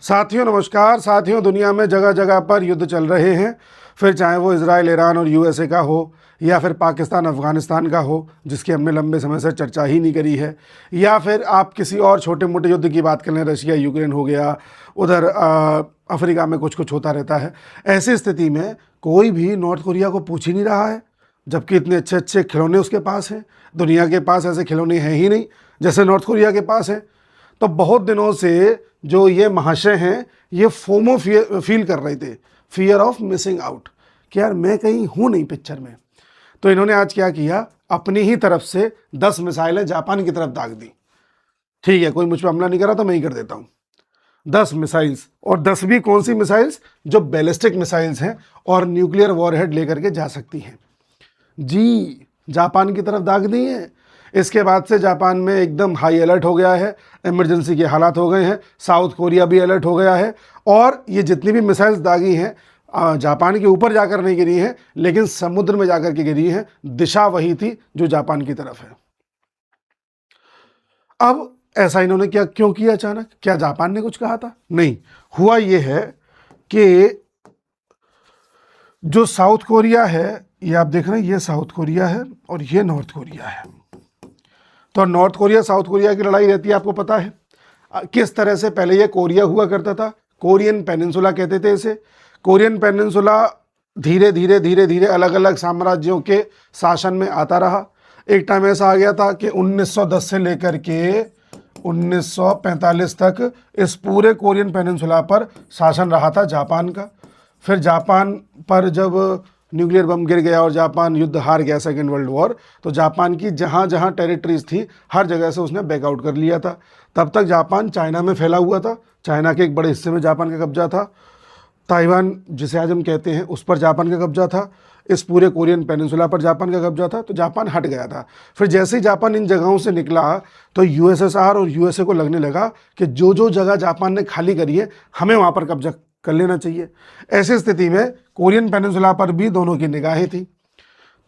साथियों नमस्कार। साथियों, दुनिया में जगह जगह पर युद्ध चल रहे हैं, फिर चाहे वो इजराइल, ईरान और यूएसए का हो, या फिर पाकिस्तान अफ़गानिस्तान का हो जिसकी हमने लंबे समय से चर्चा ही नहीं करी है, या फिर आप किसी और छोटे मोटे युद्ध की बात कर लें, रशिया यूक्रेन हो गया, उधर अफ्रीका में कुछ कुछ होता रहता है। ऐसी स्थिति में कोई भी नॉर्थ कोरिया को पूछ ही नहीं रहा है, जबकि इतने अच्छे अच्छे खिलौने उसके पास हैं। दुनिया के पास ऐसे खिलौने हैं ही नहीं जैसे नॉर्थ कोरिया के पास हैं। तो बहुत दिनों से जो ये महाशय हैं, ये फोमो फील कर रहे थे, फियर ऑफ मिसिंग आउट, कि यार मैं कहीं हूँ नहीं पिक्चर में। तो इन्होंने आज क्या किया, अपनी ही तरफ से 10 मिसाइलें जापान की तरफ दाग दी। ठीक है, कोई मुझ पर हमला नहीं करा तो मैं ही कर देता हूँ। 10 मिसाइल्स, और 10 भी कौन सी मिसाइल्स, जो बैलिस्टिक मिसाइल्स हैं और न्यूक्लियर वॉरहेड लेकर के जा सकती हैं जी, जापान की तरफ दाग दी है। इसके बाद से जापान में एकदम हाई अलर्ट हो गया है, इमरजेंसी के हालात हो गए हैं। साउथ कोरिया भी अलर्ट हो गया है, और ये जितनी भी मिसाइल्स दागी हैं जापान के ऊपर जाकर नहीं गिरी हैं, लेकिन समुद्र में जाकर के गिरी हैं। दिशा वही थी जो जापान की तरफ है। अब ऐसा इन्होंने क्यों किया अचानक? क्या जापान ने कुछ कहा था? नहीं, हुआ ये है कि जो साउथ कोरिया है, ये आप देख रहे हैं, ये साउथ कोरिया है और ये नॉर्थ कोरिया है। तो नॉर्थ कोरिया साउथ कोरिया की लड़ाई रहती है, आपको पता है किस तरह से। पहले ये कोरिया हुआ करता था, कोरियन पेनिनसुला कहते थे इसे। कोरियन पेनिनसुला धीरे धीरे धीरे धीरे अलग अलग साम्राज्यों के शासन में आता रहा। एक टाइम ऐसा आ गया था कि 1910 से लेकर के 1945 तक इस पूरे कोरियन पेनिनसुला पर शासन रहा था जापान का। फिर जापान पर जब न्यूक्लियर बम गिर गया और जापान युद्ध हार गया, सेकेंड वर्ल्ड वॉर, तो जापान की जहाँ जहाँ टेरिटरीज थी हर जगह से उसने बैकआउट कर लिया था। तब तक जापान चाइना में फैला हुआ था, चाइना के एक बड़े हिस्से में जापान का कब्जा था। ताइवान जिसे आज हम कहते हैं, उस पर जापान का कब्जा था। इस पूरे कोरियन पेनिनसुला पर जापान का कब्जा था। तो जापान हट गया था। फिर जैसे ही जापान इन जगहों से निकला तो यूएसएसआर और यूएसए को लगने लगा कि जो जो जगह जापान ने खाली करी है, हमें वहाँ पर कब्जा कर लेना चाहिए। ऐसी स्थिति में कोरियन पेनिनसुला पर भी दोनों की निगाहें थी।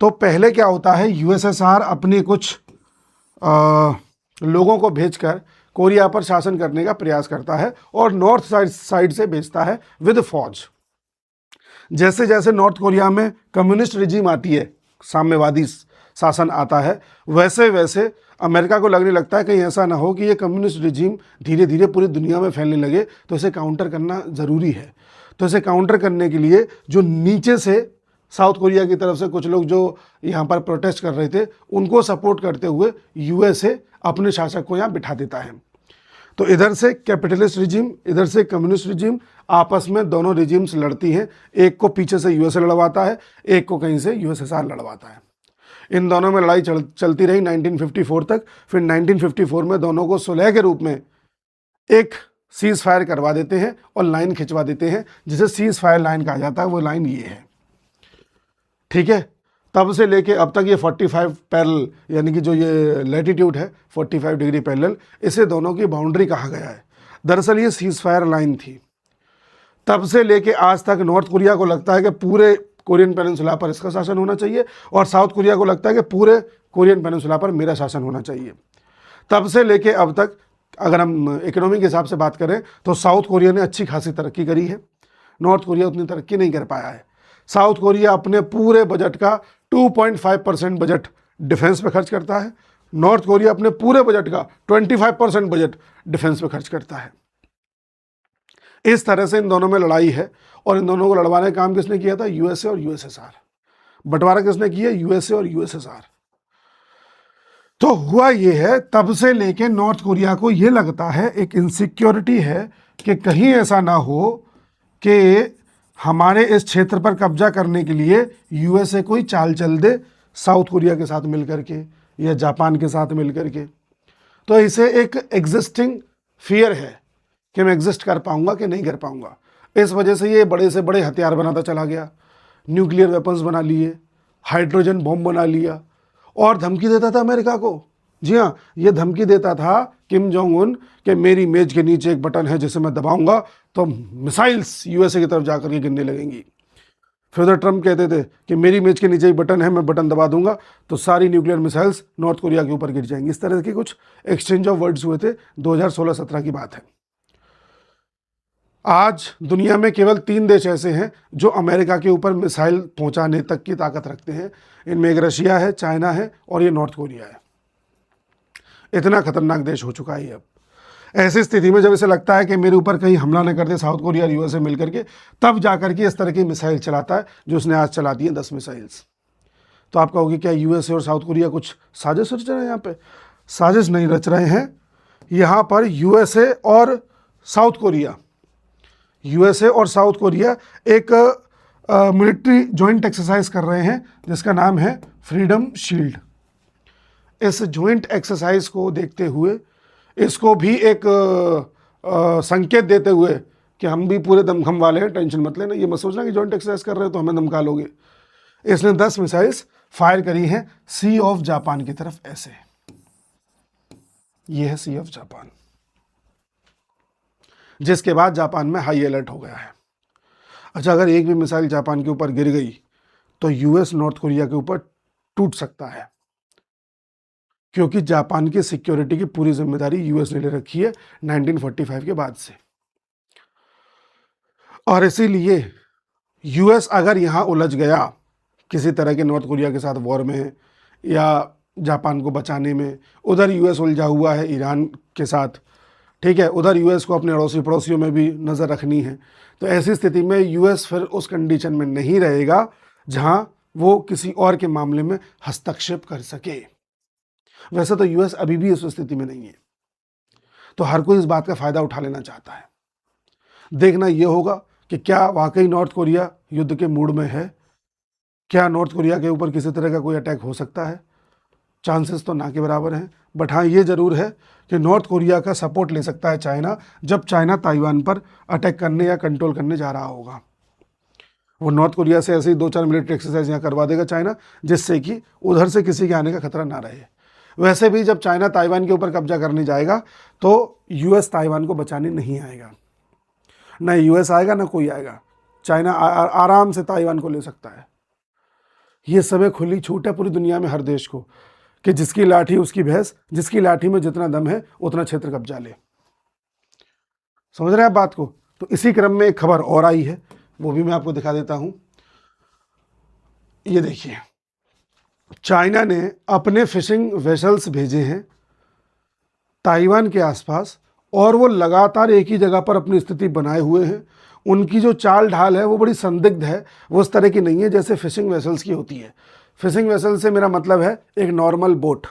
तो पहले क्या होता है, यूएसएसआर अपनी कुछ लोगों को भेजकर कोरिया पर शासन करने का प्रयास करता है और नॉर्थ साइड से भेजता है विद फौज। जैसे जैसे नॉर्थ कोरिया में कम्युनिस्ट रिजीम आती है, साम्यवादी शासन आता है, वैसे वैसे अमेरिका को लगने लगता है कहीं ऐसा ना हो कि ये कम्युनिस्ट रिजीम धीरे धीरे पूरी दुनिया में फैलने लगे, तो इसे काउंटर करना ज़रूरी है। तो इसे काउंटर करने के लिए जो नीचे से साउथ कोरिया की तरफ से कुछ लोग जो यहाँ पर प्रोटेस्ट कर रहे थे, उनको सपोर्ट करते हुए यूएसए अपने शासक को यहाँ बिठा देता है। तो इधर से कैपिटलिस्ट रिजीम, इधर से कम्युनिस्ट रिजीम, आपस में दोनों रिजीम्स लड़ती हैं। एक को पीछे से यूएसए लड़वाता है, एक को कहीं से यूएसएसआर लड़वाता है। इन दोनों में लड़ाई चलती रही 1954 तक। फिर 1954 में दोनों को सुलह के रूप में एक सीज फायर करवा देते हैं और लाइन खिंचवा देते हैं, जिसे सीज फायर लाइन कहा जाता है। वो लाइन ये है, ठीक है। तब से लेके अब तक ये 45 पैरेलल, यानी कि जो ये लैटिट्यूड है 45 डिग्री पैरेलल, इसे दोनों की बाउंड्री कहा गया है। दरअसल ये सीज फायर लाइन थी। तब से लेके आज तक नॉर्थ कोरिया को लगता है कि पूरे कोरियन पेनिनसुला पर इसका शासन होना चाहिए, और साउथ कोरिया को लगता है कि पूरे कोरियन पेनिनसुला पर मेरा शासन होना चाहिए। तब से लेके अब तक अगर हम इकोनॉमी के हिसाब से बात करें तो साउथ कोरिया ने अच्छी खासी तरक्की करी है, नॉर्थ कोरिया उतनी तरक्की नहीं कर पाया है। साउथ कोरिया अपने पूरे बजट का 2.5% बजट डिफेंस पे खर्च करता है, नॉर्थ कोरिया अपने पूरे बजट का 25% बजट डिफेंस पे खर्च करता है। इस तरह से इन दोनों में लड़ाई है, और इन दोनों को लड़वाने का काम किसने किया था? यूएसए और यूएसएसआर। बंटवारा किसने किया? यूएसए और यूएसएसआर। तो हुआ ये है, तब से लेके नॉर्थ कोरिया को ये लगता है, एक इनसिक्योरिटी है कि कहीं ऐसा ना हो कि हमारे इस क्षेत्र पर कब्जा करने के लिए यूएसए कोई चाल चल दे साउथ कोरिया के साथ मिलकर के या जापान के साथ मिलकर के। तो इसे एक एग्जिस्टिंग फियर है कि मैं एग्जिस्ट कर पाऊंगा कि नहीं कर पाऊंगा। इस वजह से ये बड़े से बड़े हथियार बनाता चला गया, न्यूक्लियर वेपन्स बना लिए, हाइड्रोजन बॉम्ब बना लिया, और धमकी देता था अमेरिका को। जी हाँ, ये धमकी देता था किम जोंग उन कि मेरी मेज के नीचे एक बटन है जिसे मैं दबाऊंगा तो मिसाइल्स यूएसए की तरफ जाकर के गिरने लगेंगी। फिर उधर ट्रम्प कहते थे कि मेरी मेज के नीचे एक बटन है, मैं बटन दबा दूंगा तो सारी न्यूक्लियर मिसाइल्स नॉर्थ कोरिया के ऊपर गिर जाएंगी। इस तरह के कुछ एक्सचेंज ऑफ वर्ड्स हुए थे, 2016-17 की बात है। आज दुनिया में केवल 3 देश ऐसे हैं जो अमेरिका के ऊपर मिसाइल पहुंचाने तक की ताकत रखते हैं। इनमें एक रशिया है, चाइना है और ये नॉर्थ कोरिया है। इतना खतरनाक देश हो चुका है ये अब। ऐसी स्थिति में जब इसे लगता है कि मेरे ऊपर कहीं हमला न कर दे साउथ कोरिया और यूएसए मिलकर के, तब जाकर के इस तरह की मिसाइल चलाता है, जो उसने आज चला दी है 10 मिसाइल्स। तो आप कहोगे क्या यूएसए और साउथ कोरिया कुछ साजिश रच रहे हैं? यहाँ पे साजिश नहीं रच रहे हैं। यहाँ पर यूएसए और साउथ कोरिया एक मिलिट्री जॉइंट एक्सरसाइज कर रहे हैं जिसका नाम है फ्रीडम शील्ड। इस जॉइंट एक्सरसाइज को देखते हुए, इसको भी एक संकेत देते हुए कि हम भी पूरे दमखम वाले हैं, टेंशन मत लेना, ये मत सोचना कि जॉइंट एक्सरसाइज कर रहे हो तो हमें धमका लोगे। इसने 10 मिसाइल्स फायर करी हैं सी ऑफ जापान की तरफ। ऐसे ये है सी ऑफ जापान, जिसके बाद जापान में हाई अलर्ट हो गया है। अच्छा, अगर एक भी मिसाइल जापान के ऊपर गिर गई तो यूएस नॉर्थ कोरिया के ऊपर टूट सकता है, क्योंकि जापान की सिक्योरिटी की पूरी जिम्मेदारी यूएस ने ले रखी है 1945 के बाद से। और इसीलिए यूएस अगर यहां उलझ गया किसी तरह के नॉर्थ कोरिया के साथ वॉर में या जापान को बचाने में, उधर यूएस उलझा हुआ है ईरान के साथ, ठीक है, उधर यूएस को अपने अड़ोसी पड़ोसियों में भी नज़र रखनी है। तो ऐसी स्थिति में यूएस फिर उस कंडीशन में नहीं रहेगा जहां वो किसी और के मामले में हस्तक्षेप कर सके। वैसे तो यूएस अभी भी उस स्थिति में नहीं है, तो हर कोई इस बात का फ़ायदा उठा लेना चाहता है। देखना यह होगा कि क्या वाकई नॉर्थ कोरिया युद्ध के मूड में है, क्या नॉर्थ कोरिया के ऊपर किसी तरह का कोई अटैक हो सकता है। चांसेस तो ना के बराबर हैं, बट हाँ ये ज़रूर है कि नॉर्थ कोरिया का सपोर्ट ले सकता है चाइना, जब चाइना ताइवान पर अटैक करने या कंट्रोल करने जा रहा होगा। वो नॉर्थ कोरिया से ऐसे ही 2-4 मिलिट्री एक्सरसाइज यहाँ करवा देगा चाइना, जिससे कि उधर से किसी के आने का खतरा ना रहे। वैसे भी जब चाइना ताइवान के ऊपर कब्जा करने जाएगा तो यूएस ताइवान को बचाने नहीं आएगा, ना यूएस आएगा ना कोई आएगा। चाइना आराम से ताइवान को ले सकता है। ये समय खुली छूट है पूरी दुनिया में हर देश को कि जिसकी लाठी उसकी भैंस, जिसकी लाठी में जितना दम है उतना क्षेत्र कब्जा ले। समझ रहे हैं आप बात को? तो इसी क्रम में एक खबर और आई है, वो भी मैं आपको दिखा देता हूं। ये देखिए, चाइना ने अपने फिशिंग वेसल्स भेजे हैं ताइवान के आसपास, और वो लगातार एक ही जगह पर अपनी स्थिति बनाए हुए हैं। उनकी जो चाल ढाल है वो बड़ी संदिग्ध है, वो उस तरह की नहीं है जैसे फिशिंग वेसल्स की होती है। फिशिंग वेसल से मेरा मतलब है एक नॉर्मल बोट।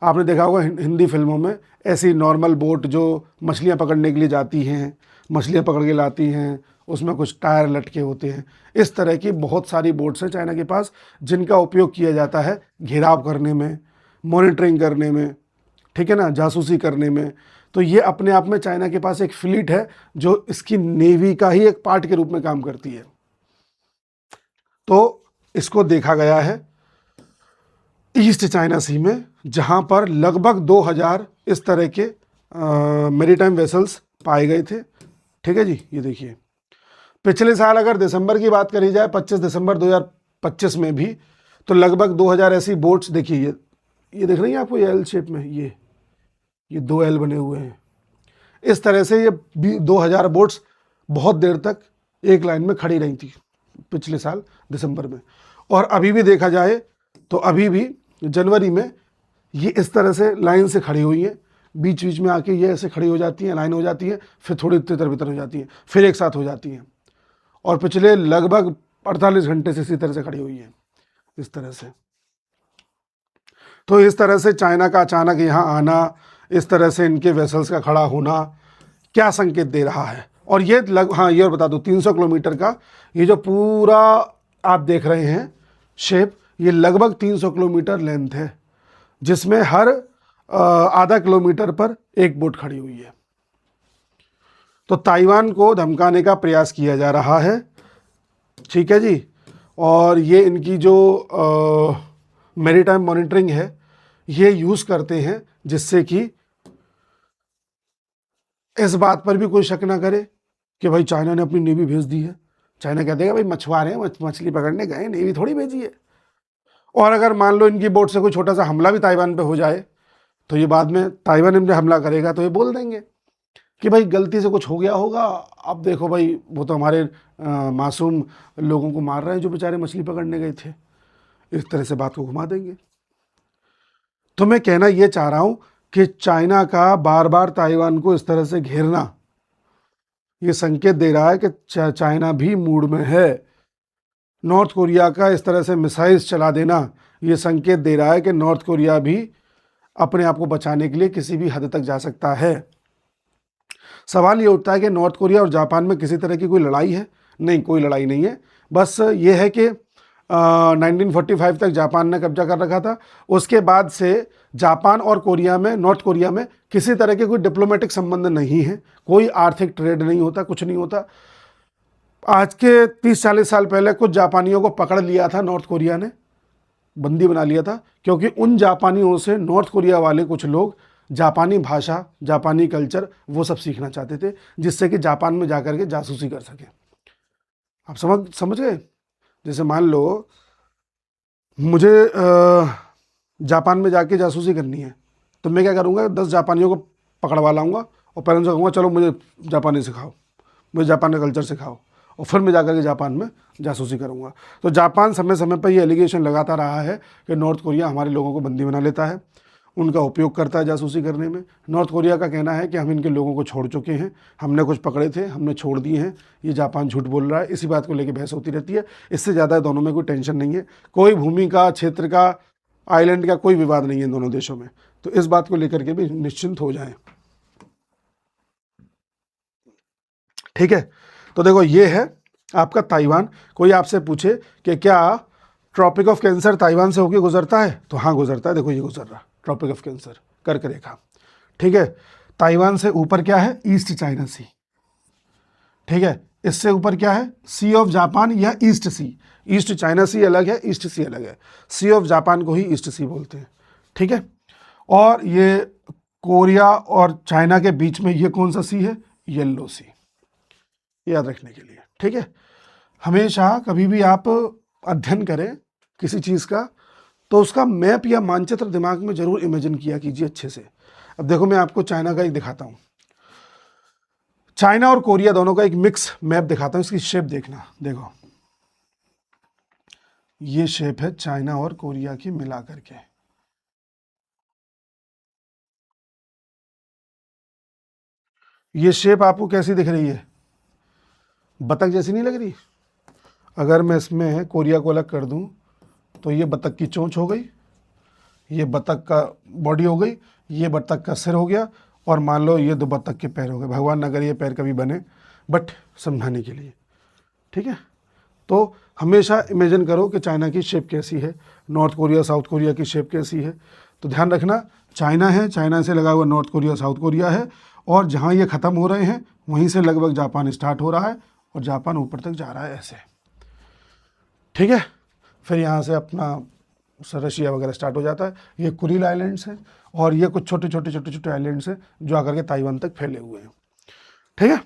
आपने देखा होगा हिंदी फिल्मों में ऐसी नॉर्मल बोट जो मछलियां पकड़ने के लिए जाती हैं, मछलियां पकड़ के लाती हैं, उसमें कुछ टायर लटके होते हैं। इस तरह की बहुत सारी बोट्स हैं चाइना के पास, जिनका उपयोग किया जाता है घेराव करने में, मॉनिटरिंग करने में, ठीक है ना, जासूसी करने में। तो ये अपने आप में चाइना के पास एक फ्लीट है जो इसकी नेवी का ही एक पार्ट के रूप में काम करती है। तो इसको देखा गया है ईस्ट चाइना सी में, जहां पर लगभग 2000 इस तरह के मैरीटाइम वेसल्स पाए गए थे। ठीक है जी, ये देखिए, पिछले साल अगर दिसंबर की बात करी जाए, 25 दिसंबर 2025 में भी, तो लगभग 2000 ऐसी बोट्स, देखिए ये दिख रही है आपको, ये एल शेप में, ये 2 एल बने हुए हैं। इस तरह से ये 2000 बोट्स बहुत देर तक एक लाइन में खड़ी रही थी पिछले साल दिसंबर में। और अभी भी देखा जाए तो अभी भी जनवरी में ये इस तरह से लाइन से खड़ी हुई हैं, बीच बीच में आके ये ऐसे खड़ी हो जाती हैं, लाइन हो जाती है, फिर थोड़ी तितर बितर हो जाती हैं, फिर एक साथ हो जाती हैं। और पिछले लगभग 48 घंटे से इसी तरह से खड़ी हुई हैं, इस तरह से। तो इस तरह से चाइना का अचानक यहाँ आना, इस तरह से इनके वेसल्स का खड़ा होना क्या संकेत दे रहा है? और ये हाँ, ये और बता दूँ, 300 किलोमीटर का ये जो पूरा आप देख रहे हैं शेप, ये लगभग 300 किलोमीटर लेंथ है, जिसमें हर आधा किलोमीटर पर एक बोट खड़ी हुई है। तो ताइवान को धमकाने का प्रयास किया जा रहा है, ठीक है जी। और ये इनकी जो मैरीटाइम मॉनिटरिंग है ये यूज़ करते हैं, जिससे कि इस बात पर भी कोई शक ना करे कि भाई चाइना ने अपनी नेवी भेज दी है। चाइना कह देगा भाई मछुआरे हैं, मछली पकड़ने गए, नेवी थोड़ी भेजी है। और अगर मान लो इनकी बोट से कोई छोटा सा हमला भी ताइवान पे हो जाए, तो ये बाद में ताइवान में हमला करेगा तो ये बोल देंगे कि भाई गलती से कुछ हो गया होगा, अब देखो भाई वो तो हमारे मासूम लोगों को मार रहे हैं जो बेचारे मछली पकड़ने गए थे, इस तरह से बात को घुमा देंगे। तो मैं कहना ये चाह रहा हूं कि चाइना का बार बार ताइवान को इस तरह से घेरना ये संकेत दे रहा है कि चाइना भी मूड में है। नॉर्थ कोरिया का इस तरह से मिसाइल्स चला देना ये संकेत दे रहा है कि नॉर्थ कोरिया भी अपने आप को बचाने के लिए किसी भी हद तक जा सकता है। सवाल ये उठता है कि नॉर्थ कोरिया और जापान में किसी तरह की कोई लड़ाई है? नहीं, कोई लड़ाई नहीं है। बस ये है कि 1945 तक जापान ने कब्जा कर रखा था। उसके बाद से जापान और कोरिया में, नॉर्थ कोरिया में किसी तरह के कोई डिप्लोमेटिक संबंध नहीं है, कोई आर्थिक ट्रेड नहीं होता, कुछ नहीं होता। आज के 30-40 साल पहले कुछ जापानियों को पकड़ लिया था नॉर्थ कोरिया ने, बंदी बना लिया था, क्योंकि उन जापानियों से नॉर्थ कोरिया वाले कुछ लोग जापानी भाषा, जापानी कल्चर वो सब सीखना चाहते थे, जिससे कि जापान में जाकर के जासूसी कर सके। आप समझ गए? जैसे मान लो मुझे जापान में जाके जासूसी करनी है, तो मैं क्या करूँगा, 10 जापानियों को पकड़वा लाऊंगा और पेरेंट्स को कहूँगा चलो मुझे जापानी सिखाओ, मुझे जापान का कल्चर सिखाओ, और फिर मैं जाकर के जापान में जासूसी करूँगा। तो जापान समय समय पर ये एलिगेशन लगाता रहा है कि नॉर्थ कोरिया हमारे लोगों को बंदी बना लेता है, उनका उपयोग करता है जासूसी करने में। नॉर्थ कोरिया का कहना है कि हम इनके लोगों को छोड़ चुके हैं, हमने कुछ पकड़े थे, हमने छोड़ दिए हैं, ये जापान झूठ बोल रहा है। इसी बात को लेकर बहस होती रहती है। इससे ज़्यादा दोनों में कोई टेंशन नहीं है, कोई भूमि का, क्षेत्र का, आइलैंड का कोई विवाद नहीं है दोनों देशों में। तो इस बात को लेकर के भी निश्चिंत हो जाएं। ठीक है, तो देखो ये है आपका ताइवान। कोई आपसे पूछे कि क्या ट्रॉपिक ऑफ कैंसर ताइवान से होकर गुजरता है, तो हाँ गुजरता है। देखो ये गुजर रहा ट्रॉपिक ऑफ कैंसर, कर्क रेखा। ठीक है, ताइवान से ऊपर क्या है? ईस्ट चाइना सी। ठीक है, इससे ऊपर क्या है? सी ऑफ जापान या ईस्ट सी। ईस्ट चाइना सी अलग है, ईस्ट सी अलग है। सी ऑफ जापान को ही ईस्ट सी बोलते हैं। ठीक है, और ये कोरिया और चाइना के बीच में ये कौन सा सी है? येलो सी, याद रखने के लिए। ठीक है, हमेशा कभी भी आप अध्ययन करें किसी चीज़ का, तो उसका मैप या मानचित्र दिमाग में जरूर इमेजिन किया कीजिए अच्छे से। अब देखो मैं आपको चाइना का एक दिखाता हूँ, चाइना और कोरिया दोनों का एक मिक्स मैप दिखाता हूँ। इसकी शेप देखना, देखो ये शेप है चाइना और कोरिया की मिला करके। ये शेप आपको कैसी दिख रही है? बतख जैसी नहीं लग रही? अगर मैं इसमें कोरिया को अलग कर दूं तो ये बतख की चोंच हो गई, ये बतख का बॉडी हो गई, ये बतख का सिर हो गया, और मान लो ये 2 बतख के पैर हो गए। भगवान न करे ये पैर कभी बने, बट समझाने के लिए। ठीक है, तो हमेशा इमेजिन करो कि चाइना की शेप कैसी है, नॉर्थ कोरिया साउथ कोरिया की शेप कैसी है। तो ध्यान रखना, चाइना है, चाइना से लगा हुआ नॉर्थ कोरिया साउथ कोरिया है, और जहाँ ये ख़त्म हो रहे हैं वहीं से लगभग जापान स्टार्ट हो रहा है, और जापान ऊपर तक जा रहा है ऐसे। ठीक है, फिर यहाँ से अपना रशिया वगैरह स्टार्ट हो जाता है। ये कुरिल आइलैंड्स हैं, और ये कुछ छोटे छोटे आइलैंड्स हैं जो आकर के ताइवान तक फैले हुए हैं। ठीक है,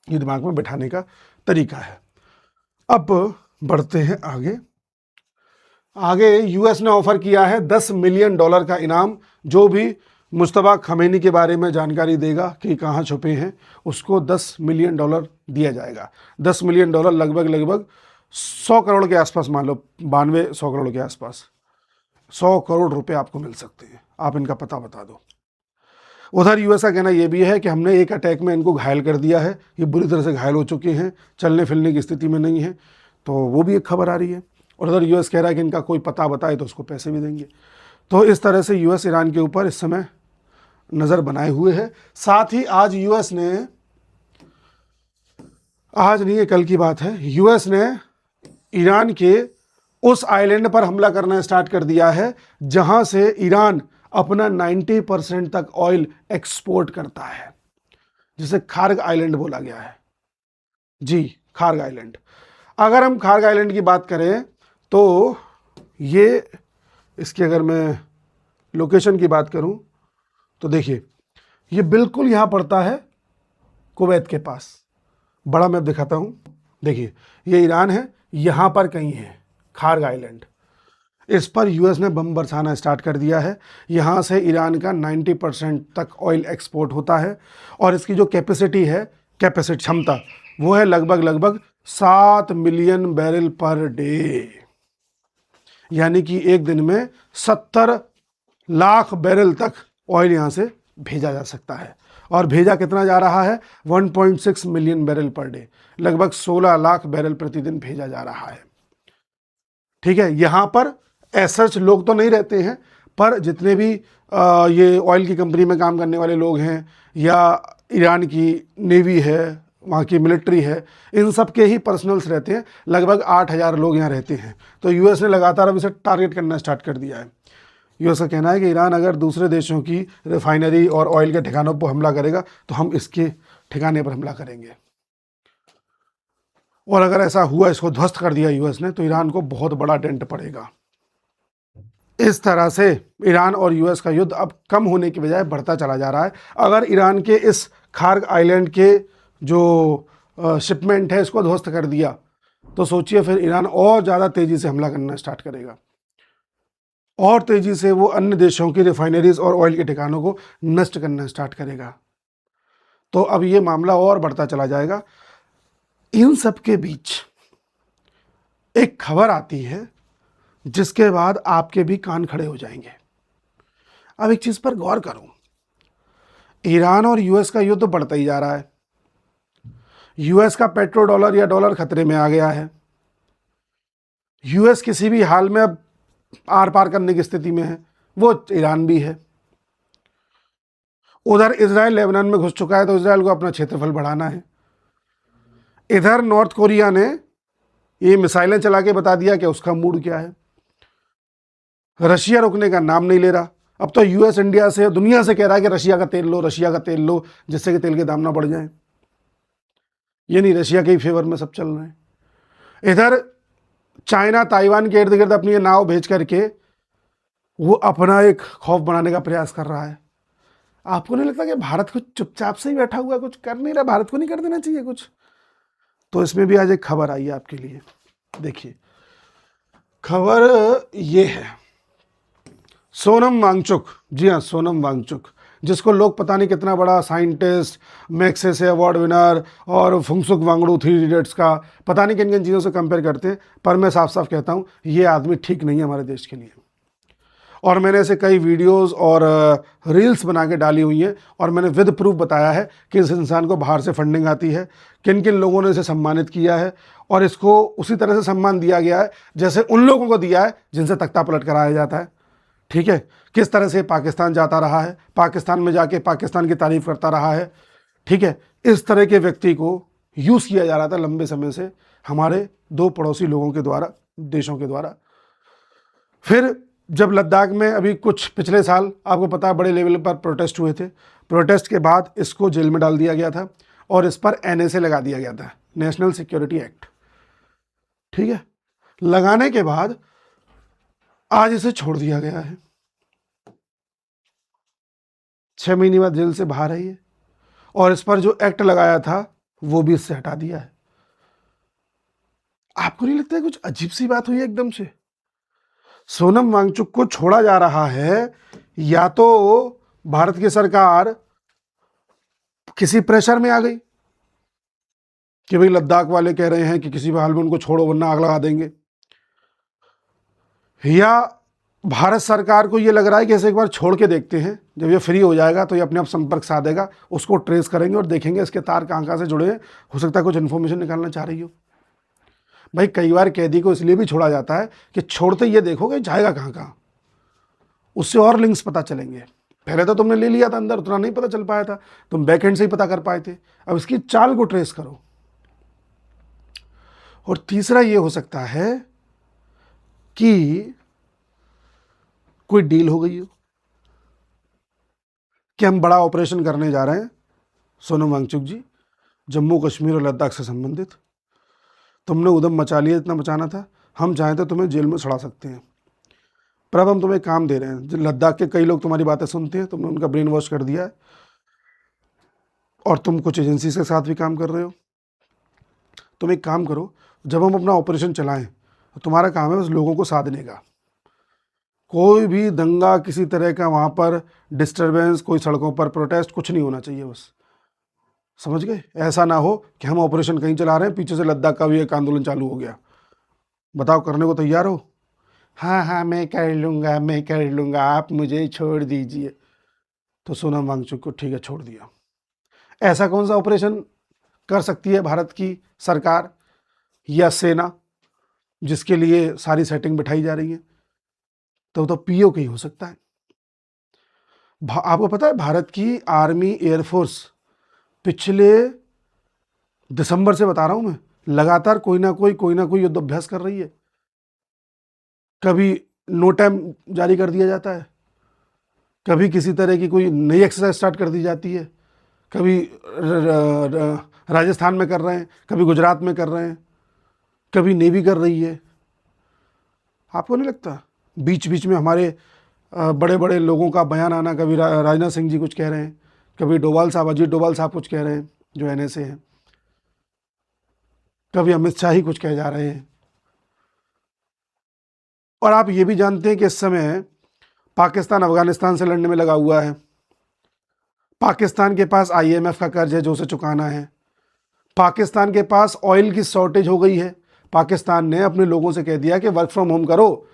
ये दिमाग में बैठाने का तरीका है। अब बढ़ते हैं आगे। आगे यूएस ने ऑफर किया है $10 मिलियन का इनाम, जो भी मुश्तबा खमेनी के बारे में जानकारी देगा कि कहाँ छुपे हैं, उसको $10 मिलियन दिया जाएगा। $10 मिलियन लगभग 100 करोड़ के आसपास, मान लो 92-100 करोड़ के आसपास, 100 करोड़ रुपए आपको मिल सकते हैं। आप इनका पता बता दो। उधर यूएस का कहना यह भी है कि हमने एक अटैक में इनको घायल कर दिया है, ये बुरी तरह से घायल हो चुके हैं, चलने फिरने की स्थिति में नहीं है, तो वो भी एक खबर आ रही है। और उधर यूएस कह रहा है कि इनका कोई पता बताए तो उसको पैसे भी देंगे। तो इस तरह से यूएस ईरान के ऊपर इस समय नज़र बनाए हुए है। साथ ही आज यूएस ने, आज नहीं ये कल की बात है, यूएस ने ईरान के उस आइलैंड पर हमला करना स्टार्ट कर दिया है जहां से ईरान अपना 90% तक ऑयल एक्सपोर्ट करता है, जिसे खार्ग आइलैंड बोला गया है। जी, खार्ग आइलैंड। अगर हम खार्ग आइलैंड की बात करें तो ये, इसकी अगर मैं लोकेशन की बात करूं तो देखिए ये बिल्कुल यहां पड़ता है कुवैत के पास। बड़ा मैप दिखाता हूं, देखिए ये ईरान है, यहां पर कहीं है खार्ग आइलैंड। इस पर यूएस ने बम बरसाना स्टार्ट कर दिया है। यहाँ से ईरान का 90% तक ऑयल एक्सपोर्ट होता है और इसकी जो कैपेसिटी है, कैपेसिटी क्षमता, वो है लगभग 7 मिलियन बैरल पर डे, यानी कि एक दिन में 70 लाख बैरल तक ऑयल यहाँ से भेजा जा सकता है। और भेजा कितना जा रहा है? 1.6 मिलियन बैरल पर डे, लगभग 16 लाख बैरल प्रतिदिन भेजा जा रहा है। ठीक है, यहाँ पर ऐसे लोग तो नहीं रहते हैं, पर जितने भी ये ऑयल की कंपनी में काम करने वाले लोग हैं या ईरान की नेवी है, वहाँ की मिलिट्री है, इन सब के ही पर्सनल्स रहते हैं। लगभग 8,000 लोग यहाँ रहते हैं। तो यूएस ने लगातार अब इसे टारगेट करना स्टार्ट कर दिया है। यूएस का कहना है कि ईरान अगर दूसरे देशों की रिफाइनरी और ऑयल के ठिकानों पर हमला करेगा तो हम इसके ठिकाने पर हमला करेंगे। और अगर ऐसा हुआ, इसको ध्वस्त कर दिया यूएस ने, तो ईरान को बहुत बड़ा डेंट पड़ेगा। इस तरह से ईरान और यूएस का युद्ध अब कम होने की बजाय बढ़ता चला जा रहा है। अगर ईरान के इस खार्ग आइलैंड के जो शिपमेंट है इसको ध्वस्त कर दिया तो सोचिए फिर ईरान और ज़्यादा तेज़ी से हमला करना स्टार्ट करेगा और तेज़ी से वो अन्य देशों की रिफाइनरीज और ऑयल के ठिकानों को नष्ट करना स्टार्ट करेगा। तो अब ये मामला और बढ़ता चला जाएगा। इन सब के बीच एक खबर आती है जिसके बाद आपके भी कान खड़े हो जाएंगे। अब एक चीज़ पर गौर करो, ईरान और यूएस का युद्ध बढ़ता ही जा रहा है। यूएस का पेट्रो डॉलर या डॉलर खतरे में आ गया है। यूएस किसी भी हाल में अब आर पार करने की स्थिति में है, वो ईरान भी है। उधर इजराइल लेबनान में घुस चुका है, तो इजराइल को अपना क्षेत्रफल बढ़ाना है। इधर नॉर्थ कोरिया ने ये मिसाइलें चला के बता दिया कि उसका मूड क्या है। रशिया रुकने का नाम नहीं ले रहा। अब तो यूएस इंडिया से, दुनिया से कह रहा है कि रशिया का तेल लो, रशिया का तेल लो, जिससे कि तेल के दाम ना बढ़ जाएं। ये नहीं, रशिया के ही फेवर में सब चल रहे हैं। इधर चाइना ताइवान के इर्द गिर्द अपनी ये नाव भेज करके वो अपना एक खौफ बनाने का प्रयास कर रहा है। आपको नहीं लगता कि भारत कुछ चुपचाप से ही बैठा हुआ, कुछ कर नहीं रहा? भारत को नहीं कर देना चाहिए कुछ? तो इसमें भी आज एक खबर आई है आपके लिए। देखिए, खबर ये है, सोनम वांगचुक, जी हाँ सोनम वांगचुक, जिसको लोग पता नहीं कितना बड़ा साइंटिस्ट, मैग्सेसे अवार्ड विनर और फुंगसुक वांगडू 3 इडियट्स का पता नहीं किन किन चीज़ों से कंपेयर करते हैं, पर मैं साफ साफ कहता हूँ ये आदमी ठीक नहीं है हमारे देश के लिए। और मैंने ऐसे कई वीडियोस और रील्स बना के डाली हुई हैं और मैंने विद प्रूफ बताया है कि इस इंसान को बाहर से फंडिंग आती है, किन किन लोगों ने इसे सम्मानित किया है और इसको उसी तरह से सम्मान दिया गया है जैसे उन लोगों को दिया है जिनसे तख्ता पलट कराया जाता है। ठीक है, किस तरह से पाकिस्तान जाता रहा है, पाकिस्तान में जाके पाकिस्तान की तारीफ करता रहा है। ठीक है, इस तरह के व्यक्ति को यूज़ किया जा रहा था लंबे समय से हमारे 2 पड़ोसी लोगों के द्वारा, देशों के द्वारा। फिर जब लद्दाख में अभी कुछ पिछले साल आपको पता है बड़े लेवल पर प्रोटेस्ट हुए थे, प्रोटेस्ट के बाद इसको जेल में डाल दिया गया था और इस पर NSA लगा दिया गया था, नेशनल सिक्योरिटी एक्ट। ठीक है, लगाने के बाद आज इसे छोड़ दिया गया है। 6 महीने बाद जेल से बाहर आई है और इस पर जो एक्ट लगाया था वो भी इससे हटा दिया है। आपको नहीं लगता है कुछ अजीब सी बात हुई है एकदम से? सोनम वांगचुक को छोड़ा जा रहा है, या तो भारत की सरकार किसी प्रेशर में आ गई कि भाई लद्दाख वाले कह रहे हैं कि किसी भी हाल में उनको छोड़ो वरना आग लगा देंगे, या भारत सरकार को ये लग रहा है कि ऐसे एक बार छोड़ के देखते हैं, जब ये फ्री हो जाएगा तो ये अपने आप संपर्क साधेगा, उसको ट्रेस करेंगे और देखेंगे इसके तार कहाँ कहाँ से जुड़े हैं, हो सकता है कुछ इन्फॉर्मेशन निकालना चाह रही हो। भाई कई बार कैदी को इसलिए भी छोड़ा जाता है कि छोड़ते ये देखोगे जाएगा कहाँ कहाँ, उससे और लिंक्स पता चलेंगे। पहले तो तुमने ले लिया था अंदर, उतना नहीं पता चल पाया था, तुम बैक एंड से ही पता कर पाए थे, अब इसकी चाल को ट्रेस करो। और तीसरा ये हो सकता है कि कोई डील हो गई हो कि हम बड़ा ऑपरेशन करने जा रहे हैं सोनम वांगचुक जी, जम्मू कश्मीर और लद्दाख से संबंधित। तुमने उधम मचा लिया, इतना मचाना था, हम चाहें तो तुम्हें जेल में सड़ा सकते हैं, पर अब हम तुम्हें काम दे रहे हैं। लद्दाख के कई लोग तुम्हारी बातें सुनते हैं, तुमने उनका ब्रेन वॉश कर दिया है और तुम कुछ एजेंसी के साथ भी काम कर रहे हो। तुम एक काम करो, जब हम अपना ऑपरेशन चलाएं तो तुम्हारा काम है बस लोगों को साधने का, कोई भी दंगा, किसी तरह का वहाँ पर डिस्टरबेंस, कोई सड़कों पर प्रोटेस्ट, कुछ नहीं होना चाहिए बस। समझ गए? ऐसा ना हो कि हम ऑपरेशन कहीं चला रहे हैं, पीछे से लद्दाख का भी एक आंदोलन चालू हो गया। बताओ, करने को तैयार हो? हाँ हाँ मैं कर लूँगा, मैं कर लूँगा, आप मुझे छोड़ दीजिए। तो सोनम वांगचुक को ठीक है छोड़ दिया। ऐसा कौन सा ऑपरेशन कर सकती है भारत की सरकार या सेना जिसके लिए सारी सेटिंग बिठाई जा रही है? तो पीओ का ही हो सकता है। आपको पता है भारत की आर्मी एयरफोर्स पिछले दिसंबर से बता रहा हूं मैं, लगातार कोई ना कोई युद्ध अभ्यास कर रही है। कभी नो टाइम जारी कर दिया जाता है, कभी किसी तरह की कोई नई एक्सरसाइज स्टार्ट कर दी जाती है, कभी राजस्थान में कर रहे हैं, कभी गुजरात में कर रहे हैं, कभी नेवी कर रही है। आपको नहीं लगता बीच बीच में हमारे बड़े बड़े लोगों का बयान आना, कभी राजनाथ सिंह जी कुछ कह रहे हैं, कभी डोभाल साहब, अजीत डोभाल साहब कुछ कह रहे हैं जो एनएसए हैं, कभी अमित शाह ही कुछ कह जा रहे हैं। और आप ये भी जानते हैं कि इस समय पाकिस्तान अफगानिस्तान से लड़ने में लगा हुआ है। पाकिस्तान के पास आईएमएफ का कर्ज है जो उसे चुकाना है। पाकिस्तान के पास ऑयल की शॉर्टेज हो गई है। पाकिस्तान ने अपने लोगों से कह दिया कि वर्क फ्रॉम होम करो,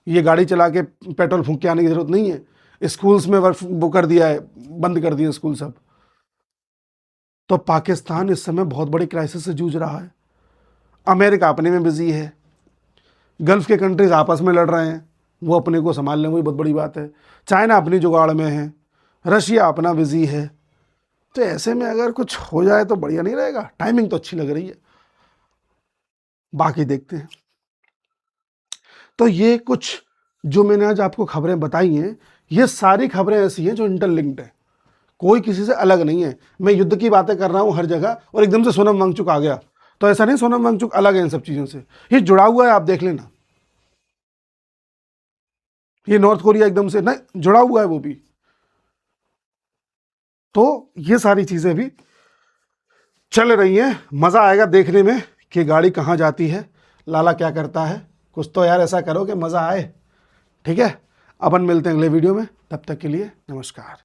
ये गाड़ी चला के पेट्रोल फूंक के आने की जरूरत नहीं है। स्कूल्स में वर्क वो कर दिया है, बंद कर दिए स्कूल सब। तो पाकिस्तान इस समय बहुत बड़ी क्राइसिस से जूझ रहा है। अमेरिका अपने में बिजी है, गल्फ के कंट्रीज आपस में लड़ रहे हैं, वो अपने को संभाल लें, वही बहुत बड़ी बात है। चाइना अपनी जुगाड़ में है, रशिया अपना बिजी है। तो ऐसे में अगर कुछ हो जाए तो बढ़िया नहीं रहेगा। टाइमिंग तो अच्छी लग रही है, बाकी देखते हैं। तो ये कुछ जो मैंने आज आपको खबरें बताई हैं, ये सारी खबरें ऐसी हैं जो इंटरलिंक्ड है, कोई किसी से अलग नहीं है। मैं युद्ध की बातें कर रहा हूं हर जगह और एकदम से सोनम वांगचुक आ गया, तो ऐसा नहीं सोनम वांगचुक अलग है इन सब चीज़ों से, ये जुड़ा हुआ है, आप देख लेना। ये नॉर्थ कोरिया एकदम से नहीं जुड़ा हुआ है वो भी। तो ये सारी चीज़ें भी चल रही हैं। मज़ा आएगा देखने में कि गाड़ी कहाँ जाती है, लाला क्या करता है। कुछ तो यार ऐसा करो कि मज़ा आए। ठीक है, अपन मिलते हैं अगले वीडियो में, तब तक के लिए नमस्कार।